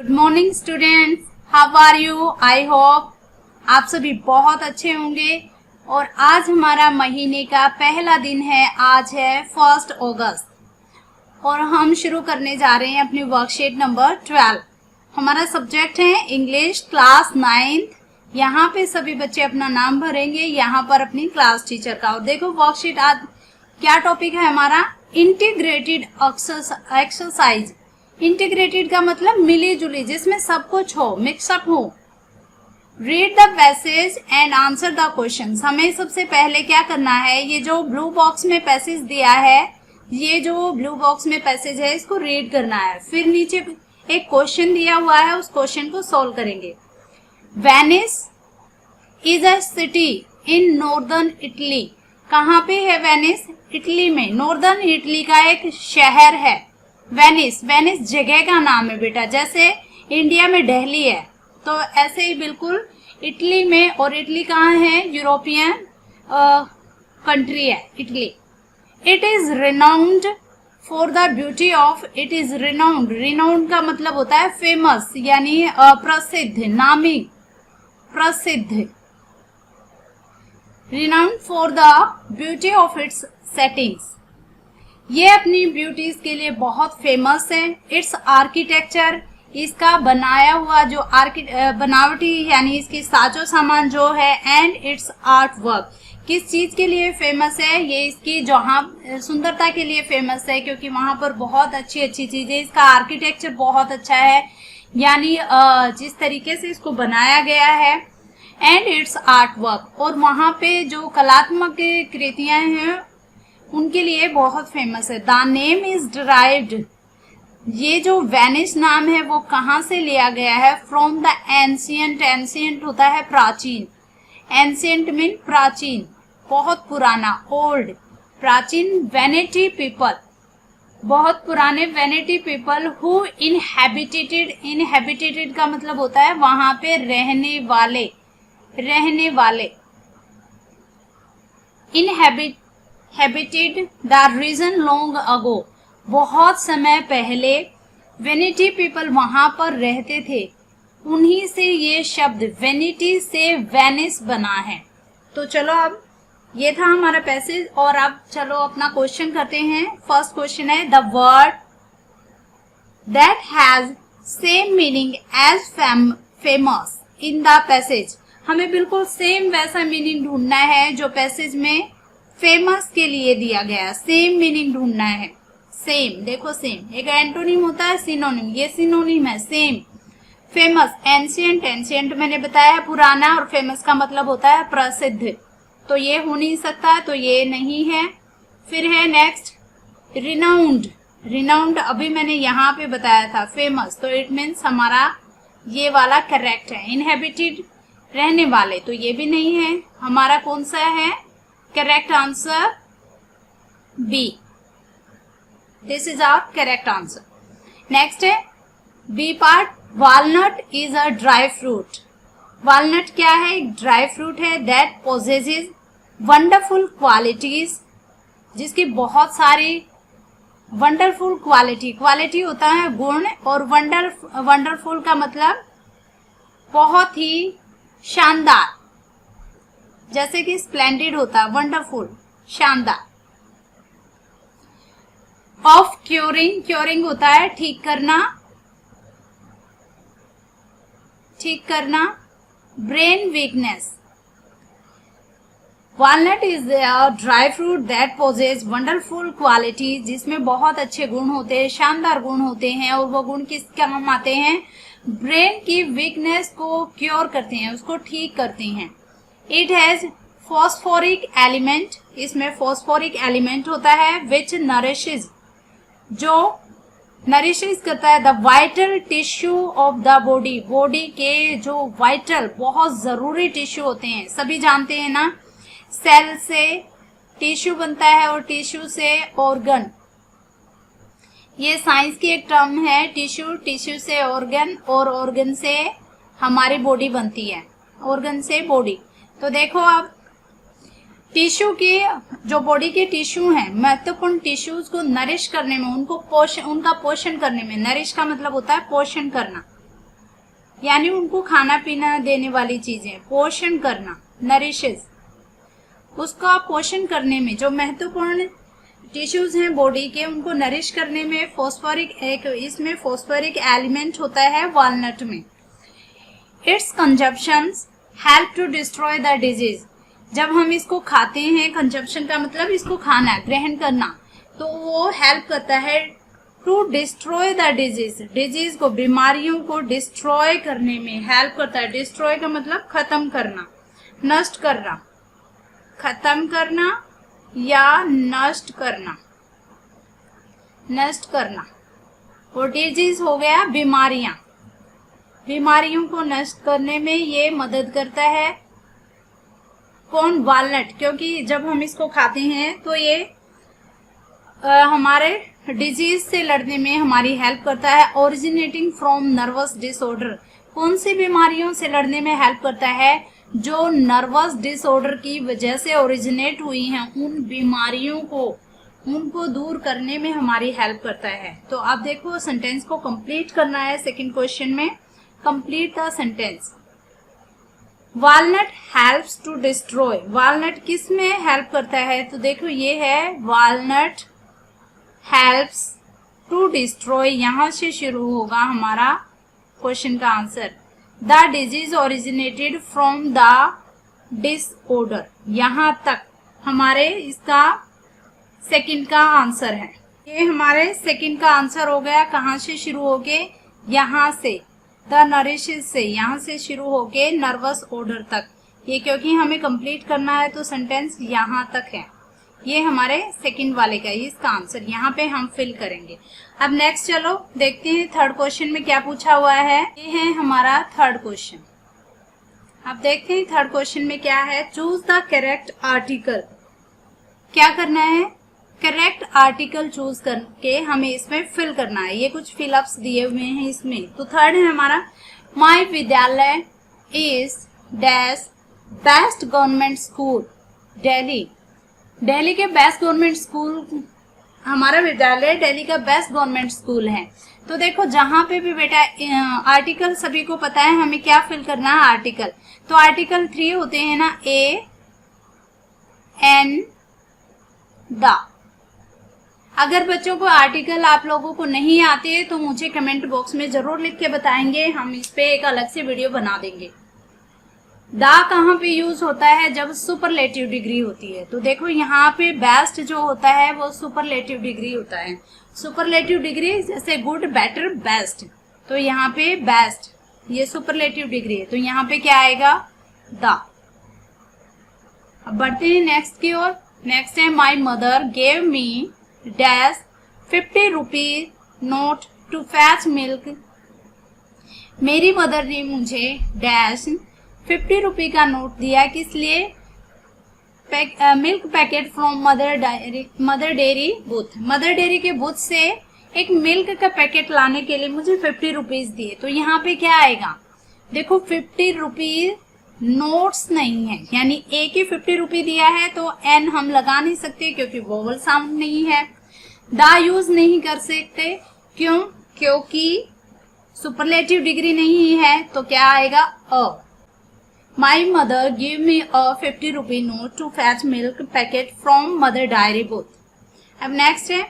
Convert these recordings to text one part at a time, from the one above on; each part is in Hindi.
Good morning students, how are you? I hope आप सभी बहुत अच्छे होंगे। और आज हमारा महीने का पहला दिन है। आज है 1 अगस्त और हम शुरू करने जा रहे हैं अपनी वर्कशीट नंबर 12। हमारा सब्जेक्ट है इंग्लिश क्लास 9th। यहाँ पे सभी बच्चे अपना नाम भरेंगे, यहाँ पर अपनी क्लास टीचर का। और देखो वर्कशीट आज क्या टॉपिक है हमारा, इंटीग्रेटेड एक्सरसाइज। इंटीग्रेटेड का मतलब मिली जुली, जिसमें सब कुछ हो, मिक्सअप हो। Read the passage and answer the questions. हमें सबसे पहले क्या करना है, ये जो ब्लू बॉक्स में पैसेज दिया है, ये जो ब्लू बॉक्स में पैसेज है इसको रीड करना है। फिर नीचे एक क्वेश्चन दिया हुआ है, उस क्वेश्चन को सॉल्व करेंगे। Venice is a city in northern Italy. कहाँ पे है वेनिस? इटली में, नॉर्दर्न इटली का एक शहर है वेनिस। वेनिस जगह का नाम है बेटा, जैसे इंडिया में दिल्ली है तो ऐसे ही बिल्कुल इटली में। और इटली कहाँ है? यूरोपियन कंट्री है Italy. It is renowned for the beauty of, it is renowned, renowned का मतलब होता है फेमस, यानी प्रसिद्ध, नामी, प्रसिद्ध। Renowned for the beauty of its settings, ये अपनी ब्यूटीज के लिए बहुत फेमस है। इट्स आर्किटेक्चर, इसका बनाया हुआ जो बनावटी यानी इसकी साजो सामान जो है। एंड इट्स आर्ट वर्क, किस चीज के लिए फेमस है? ये इसकी जहाँ सुंदरता के लिए फेमस है, क्योंकि वहां पर बहुत अच्छी अच्छी चीजें, इसका आर्किटेक्चर बहुत अच्छा है, यानी जिस तरीके से इसको बनाया गया है। एंड इट्स आर्ट वर्क, और वहां पे जो कलात्मक कृतियां हैं उनके लिए बहुत फेमस है। द नेम इज डिराइव्ड, ये जो वेनिस नाम है वो कहाँ से लिया गया है? फ्रॉम द एंशियंट, एंशियंट होता है प्राचीन, एंशियंट मीन प्राचीन, बहुत पुराना, ओल्ड, प्राचीन। वेनिटी पीपल, बहुत पुराने वेनिटी पीपल हु इनहैबिटेटेड, इनहैबिटेटेड का मतलब होता है वहां पे रहने वाले, रहने वाले। Habited the region long ago, बहुत समय पहले वेनिटी पीपल वहां पर रहते थे, उन्हीं से ये शब्द वेनिटी से वेनिस बना है। तो चलो अब ये था हमारा पैसेज, और अब चलो अपना क्वेश्चन करते हैं। फर्स्ट क्वेश्चन है, the word that has same meaning as famous in the passage. हमें बिल्कुल सेम वैसा मीनिंग ढूंढना है जो पैसेज में फेमस के लिए दिया गया, सेम मीनिंग ढूंढना है। सेम, देखो सेम एक एंटोनिम होता है, सिनोनिम, ये सिनोनिम है सेम। फेमस, एंशियंट, एंशियंट मैंने बताया है पुराना, और फेमस का मतलब होता है प्रसिद्ध, तो ये हो नहीं सकता, तो ये नहीं है। फिर है नेक्स्ट रिनाउंड, रिनाउंड अभी मैंने यहाँ पे बताया था फेमस, तो इट मीन्स हमारा ये वाला करेक्ट है। इनहेबिटेड, रहने वाले, तो ये भी नहीं है। हमारा कौन सा है correct answer? B, this is our correct answer. Next है B part, walnut is a dry fruit. Walnut क्या है? एक ड्राई फ्रूट है। दैट पोजेसेस वंडरफुल क्वालिटीज, जिसकी बहुत सारी वंडरफुल क्वालिटी, क्वालिटी होता है गुण, और वंडरफुल का मतलब बहुत ही शानदार, जैसे कि स्प्लेंडेड होता है, वंडरफुल, शानदार। ऑफ क्योरिंग, क्योरिंग होता है ठीक करना, ठीक करना। Brain weakness, walnut is a dry fruit that possesses wonderful qualities, जिसमें बहुत अच्छे गुण होते हैं, शानदार गुण होते हैं, और वो गुण किस काम आते हैं? ब्रेन की वीकनेस को क्योर करते हैं, उसको ठीक करते हैं। इट हैज फॉस्फोरिक एलिमेंट, इसमें फॉस्फोरिक एलिमेंट होता है, विच नरिशेज, जो नरिशेज करता है the vital tissue of the body, body के जो वाइटल बहुत जरूरी टिश्यू होते हैं, सभी जानते हैं ना, सेल से टिश्यू बनता है और टिश्यू से ऑर्गन, ये साइंस की एक टर्म है। टिश्यू, टिश्यू से ऑर्गन, और ऑर्गन से हमारी बॉडी बनती है, ऑर्गन से बॉडी। तो देखो अब टिश्यू के जो बॉडी के टिश्यू हैं, महत्वपूर्ण टिश्यूज को नरिश करने में, उनको पोषण, उनका पोषण करने में, नरिश का मतलब होता है पोषण करना, यानी उनको खाना पीना देने वाली चीजें, पोषण करना, नरिशेस, उसका पोषण करने में जो महत्वपूर्ण टिश्यूज हैं बॉडी के, उनको नरिश करने में इसमें फॉस्फोरिक एलिमेंट होता है वॉलनट में। Its consumptions help to destroy the disease. जब हम इसको खाते हैं, कंजप्शन का मतलब इसको खाना, ग्रहण करना, तो वो हेल्प करता है टू डिस्ट्रॉय द डिजीज को, बीमारियों को डिस्ट्रॉय करने में हेल्प करता है। डिस्ट्रॉय का मतलब खत्म करना, नष्ट करना, खत्म करना या नष्ट करना, नष्ट करना। और डिजीज हो गया बीमारियां, बीमारियों को नष्ट करने में ये मदद करता है। कौन? वॉलनट, क्योंकि जब हम इसको खाते हैं तो ये हमारे डिजीज से लड़ने में हमारी हेल्प करता है। ओरिजिनेटिंग फ्रॉम नर्वस डिसऑर्डर, कौन सी बीमारियों से लड़ने में हेल्प करता है? जो नर्वस डिसऑर्डर की वजह से ओरिजिनेट हुई हैं, उन बीमारियों को, उनको दूर करने में हमारी हेल्प करता है। तो आप देखो सेंटेंस को कंप्लीट करना है। सेकंड क्वेश्चन में complete the sentence. Walnut helps to destroy, walnut किस में हेल्प करता है? तो देखो ये है वॉलनट हेल्प्स टू डिस्ट्रॉय, यहां से शुरू होगा हमारा क्वेश्चन का answer. The disease originated from the disorder, यहां तक हमारे इसका सेकंड का आंसर है। ये हमारे सेकंड का आंसर हो गया। कहां से शुरू होके? यहां से, द नरिशेस से, यहां से शुरू होके नर्वस ऑर्डर तक। ये क्योंकि हमें कंप्लीट करना है तो सेंटेंस यहां तक है। ये हमारे सेकंड वाले का ही इसका आंसर यहाँ पे हम फिल करेंगे। अब नेक्स्ट चलो देखते हैं थर्ड क्वेश्चन में क्या पूछा हुआ है। ये है हमारा थर्ड क्वेश्चन। अब देखते हैं थर्ड क्वेश्चन में क्या है। चूज द करेक्ट आर्टिकल, क्या करना है? करेक्ट आर्टिकल चूज करके हमें इसमें फिल करना है। ये कुछ फिलअप्स दिए हुए हैं इसमें। तो थर्ड है हमारा, माय विद्यालय is dash best government school Delhi. Delhi के बेस्ट गवर्नमेंट स्कूल, हमारा विद्यालय दिल्ली का बेस्ट गवर्नमेंट स्कूल है। तो देखो जहां पे भी बेटा आर्टिकल सभी को पता है हमें क्या फिल करना है, आर्टिकल। तो आर्टिकल 3 होते हैं ना, ए एन द। अगर बच्चों को आर्टिकल आप लोगों को नहीं आते तो मुझे कमेंट बॉक्स में जरूर लिख के बताएंगे, हम इस पे एक अलग से वीडियो बना देंगे। दा कहाँ पे यूज होता है? जब सुपरलेटिव डिग्री होती है। तो देखो यहाँ पे बेस्ट जो होता है वो सुपरलेटिव डिग्री होता है। सुपरलेटिव डिग्री जैसे गुड, बेटर, बेस्ट। तो यहाँ पे बेस्ट ये सुपरलेटिव डिग्री है, तो यहाँ पे क्या आएगा? दा। अब बढ़ते हैं नेक्स्ट की ओर। नेक्स्ट है, my mother gave me dash 50 rupees note to fetch milk. मेरी मदर ने मुझे डैश 50 रुपये का नोट दिया, किस लिए? Milk packet from mother dairy booth. Mother dairy के बूथ से एक मिल्क का पैकेट लाने के लिए मुझे 50 रुपीज दिए। तो यहाँ पे क्या आएगा? देखो 50 रुपीज नोट्स नहीं है, यानी एक ही 50 रुपये दिया है तो एन हम लगा नहीं सकते क्योंकि वोवल साउंड नहीं है। दा यूज नहीं कर सकते, क्यों? क्योंकि सुपरलेटिव डिग्री नहीं है। तो क्या आएगा? अ। My mother gave me a 50 rupee note to fetch milk packet from mother dairy booth. अब next है,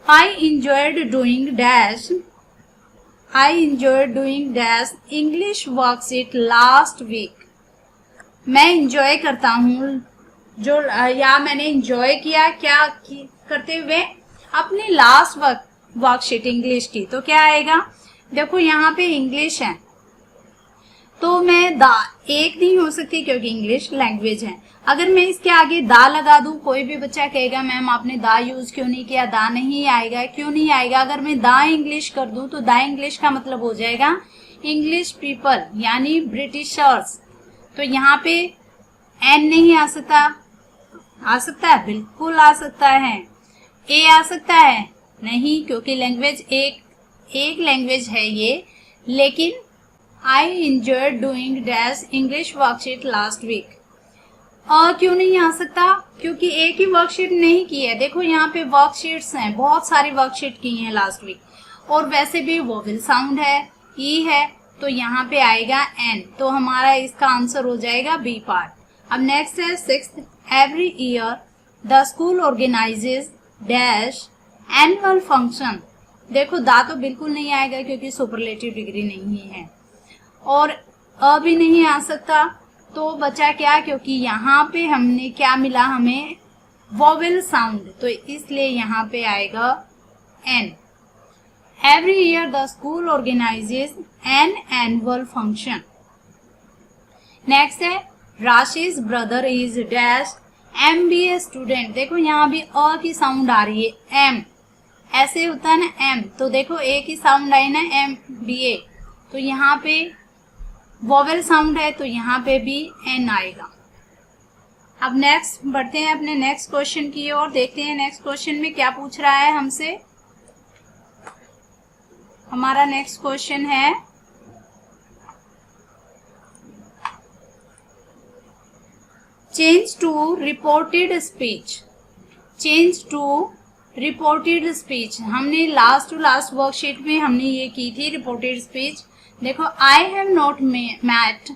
I enjoyed doing dash. I enjoyed doing dash English worksheet last week. मैं enjoy करता हूँ जो, या मैंने enjoy किया क्या करते हुए अपनी लास्ट वर्कशीट इंग्लिश की। तो क्या आएगा? देखो यहाँ पे इंग्लिश है तो मैं दा एक नहीं हो सकती क्योंकि इंग्लिश लैंग्वेज है। अगर मैं इसके आगे दा लगा दूं, कोई भी बच्चा कहेगा मैम आपने दा यूज क्यों नहीं किया, दा नहीं आएगा। क्यों नहीं आएगा? अगर मैं दा इंग्लिश कर दूं तो दा इंग्लिश का मतलब हो जाएगा इंग्लिश पीपल, यानी ब्रिटिशर्स। तो यहाँ पे एन नहीं आ सकता। आ सकता है? बिल्कुल आ सकता है। ए आ सकता है? नहीं, क्योंकि लैंग्वेज एक लैंग्वेज है ये। लेकिन I enjoyed doing dash English worksheet last week. क्यों नहीं आ सकता? क्योंकि एक ही वर्कशीट नहीं की है। देखो यहाँ पे वर्कशीट्स हैं, बहुत सारी वर्कशीट की हैं लास्ट वीक। और वैसे भी वोवेल साउंड है, ई है, तो यहाँ पे आएगा एन, तो हमारा इसका आंसर हो जाएगा बी पार्ट। अब नेक्स्ट है 6th, every year the school organises dash annual function. देखो दा तो बिल्कुल नहीं आएगा क्योंकि सुपरलेटिव डिग्री नहीं है, और अ भी नहीं आ सकता, तो बचा क्या, क्योंकि यहाँ पे हमने क्या मिला, हमें वोवेल साउंड, तो इसलिए यहाँ पे आएगा an. Every year the school organises an annual function. Next है Rashi's brother is dash MBA student. देखो यहाँ भी अ की साउंड आ रही है, एम ऐसे होता है ना एम, तो देखो ए की साउंड आई ना MBA, तो यहाँ पे वोवेल साउंड है, तो यहाँ पे भी एन आएगा। अब नेक्स्ट बढ़ते हैं अपने नेक्स्ट क्वेश्चन की ओर, देखते हैं नेक्स्ट क्वेश्चन में क्या पूछ रहा है हमसे। हमारा नेक्स्ट क्वेश्चन है change to reported speech. Change to reported speech हमने लास्ट टू लास्ट वर्कशीट में हमने ये की थी रिपोर्टेड स्पीच। देखो I have not met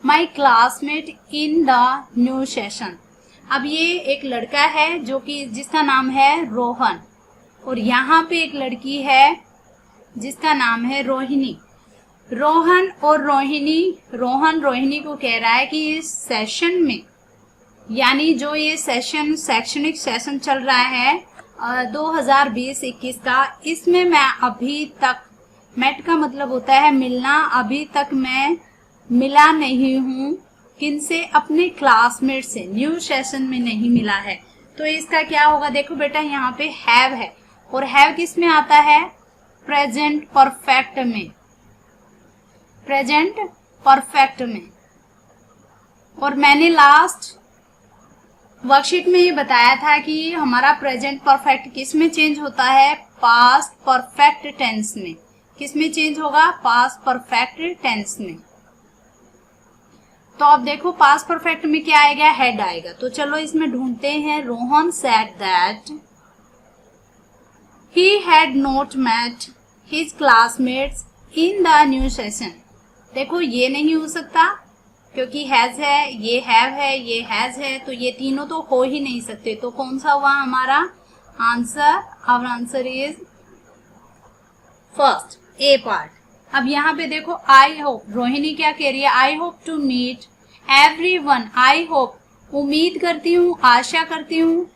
my classmate in the new session. अब ये एक लड़का है जो कि जिसका नाम है रोहन, और यहाँ पे एक लड़की है जिसका नाम है रोहिणी। रोहन और रोहिणी, रोहन रोहिणी को कह रहा है कि इस सेशन में, यानी जो ये सेशन शैक्षणिक सेशन चल रहा है 2020-21 का, इसमें मैं अभी तक, मेट का मतलब होता है मिलना, अभी तक मैं मिला नहीं हूँ किनसे, अपने क्लासमेट से, न्यू सेशन में नहीं मिला है। तो इसका क्या होगा, देखो बेटा यहाँ पे हैव है, और हैव किस में आता है, प्रेजेंट परफेक्ट में, प्रेजेंट परफेक्ट में। और मैंने लास्ट वर्कशीट में ये बताया था कि हमारा प्रेजेंट परफेक्ट किस में चेंज होता है, पास्ट परफेक्ट टेंस में। किस में चेंज होगा, पास्ट परफेक्ट टेंस में। तो अब देखो पास्ट परफेक्ट में क्या आएगा, हैड आएगा, तो चलो इसमें ढूंढते हैं। Rohan said that he had not met his classmates in the new session. देखो ये नहीं हो सकता क्योंकि हैज है, ये हैव है, ये हैज है, तो ये तीनों तो हो ही नहीं सकते। तो कौन सा हुआ हमारा answer, our answer is first, A part. अब यहाँ पे देखो आई होप, रोहिणी क्या कह रही है, I hope to meet everyone. I hope उम्मीद करती हूँ, आशा करती हूँ।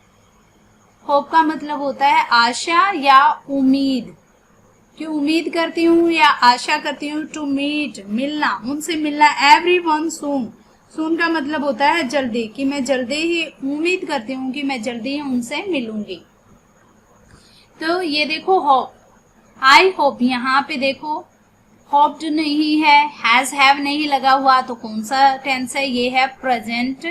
होप का मतलब होता है आशा या उम्मीद, कि उम्मीद करती हूँ या आशा करती हूँ। टू मीट मिलना, उनसे मिलना। एवरीवन सून, सून का मतलब होता है जल्दी, कि मैं जल्दी ही उम्मीद करती हूँ कि मैं जल्दी ही उनसे मिलूंगी। तो ये देखो होप, आई होप, यहाँ पे देखो होप्ड नहीं है, हैज हैव नहीं लगा हुआ, तो कौन सा टेंस है, ये है present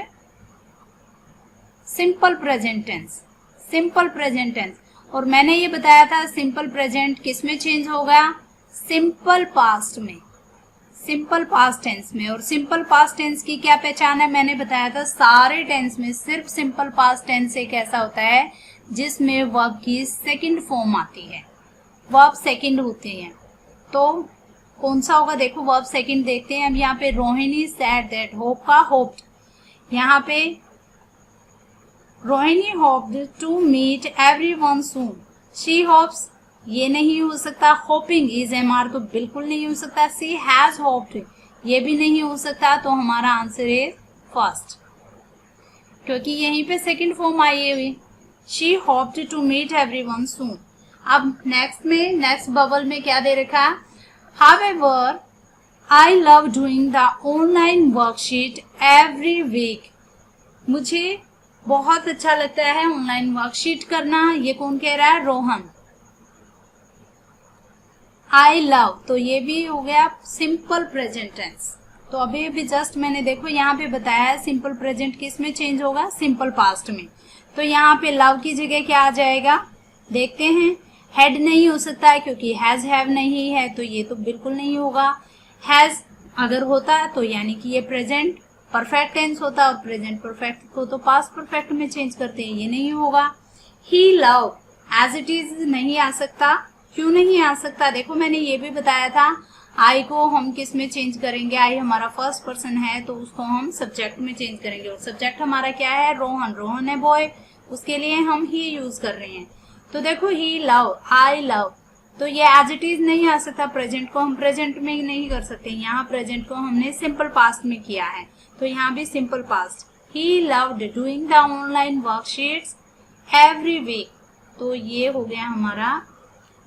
simple present tense, simple present tense. और मैंने ये बताया था सिंपल प्रेजेंट किस में चेंज होगा, सिंपल पास्ट में, सिंपल पास्ट टेंस में। और सिंपल पास्ट टेंस की क्या पहचान है, मैंने बताया था सारे टेंस में सिर्फ सिंपल पास्ट टेंस एक ऐसा होता है जिसमें वर्ब की सेकंड फॉर्म आती है, वर्ब सेकंड होते हैं। तो कौन सा होगा, देखो वर्ब सेकंड देखते हैं। अब यहाँ पे रोहिणी सेड दैट, होप का होप्ड, यहाँ पे Rohini hoped to meet everyone soon. She hopes, ये नहीं हो सकता। होपिंग इज एमआर, तो बिल्कुल नहीं हो सकता। शी हैज होप्ड, ये भी नहीं हो सकता। तो हमारा आंसर इज फर्स्ट, क्योंकि यहीं पे सेकंड फॉर्म आई हुई, she hoped to meet everyone soon. अब नेक्स्ट में, नेक्स्ट बबल में क्या दे रखा है, However, I love doing the online worksheet every week. मुझे बहुत अच्छा लगता है ऑनलाइन वर्कशीट करना। ये कौन कह रहा है, रोहन। I love, तो ये भी हो गया सिंपल प्रेजेंट टेंस। तो अभी अभी जस्ट मैंने देखो यहाँ पे बताया है सिंपल प्रेजेंट किस में चेंज होगा, सिंपल पास्ट में। तो यहाँ पे लव की जगह क्या आ जाएगा, देखते हैं। हैड नहीं हो सकता है क्योंकि हैज हैव नहीं है, तो ये तो बिल्कुल नहीं होगा। हैज अगर होता तो यानी कि ये प्रेजेंट परफेक्ट टेंस होता, और प्रेजेंट परफेक्ट को तो पास्ट परफेक्ट में चेंज करते हैं, ये नहीं होगा। ही लव एज इट इज नहीं आ सकता। क्यों नहीं आ सकता, देखो मैंने ये भी बताया था, आई को हम किस में चेंज करेंगे, आई हमारा फर्स्ट पर्सन है तो उसको हम सब्जेक्ट में चेंज करेंगे, और सब्जेक्ट हमारा क्या है, रोहन, रोहन है बॉय, उसके लिए हम ही यूज कर रहे हैं। तो देखो ही लव, आई लव, तो ये एज इट इज नहीं आ सकता, प्रेजेंट को हम प्रेजेंट में ही नहीं कर सकते, यहाँ प्रेजेंट को हमने सिंपल पास्ट में किया है, तो यहाँ भी simple past. He loved doing the online worksheets every week, तो ये हो गया हमारा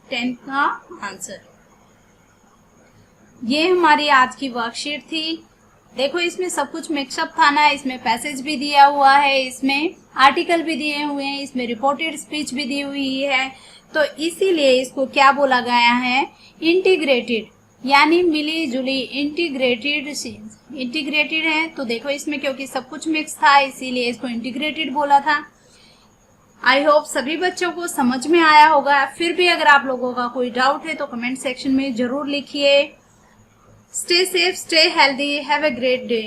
10th का आंसर। ये हमारी आज की वर्कशीट थी। देखो इसमें सब कुछ मिक्सअप था ना, इसमें पैसेज भी दिया हुआ है, इसमें आर्टिकल भी दिए हुए हैं, इसमें रिपोर्टेड स्पीच भी दी हुई है, तो इसीलिए इसको क्या बोला गया है, इंटीग्रेटेड, यानी मिली जुली, इंटीग्रेटेड। इंटीग्रेटेड है तो देखो इसमें क्योंकि सब कुछ मिक्स था इसीलिए इसको इंटीग्रेटेड बोला था। आई होप सभी बच्चों को समझ में आया होगा। फिर भी अगर आप लोगों का कोई डाउट है तो कमेंट सेक्शन में जरूर लिखिए। Stay safe, stay healthy, have a great day.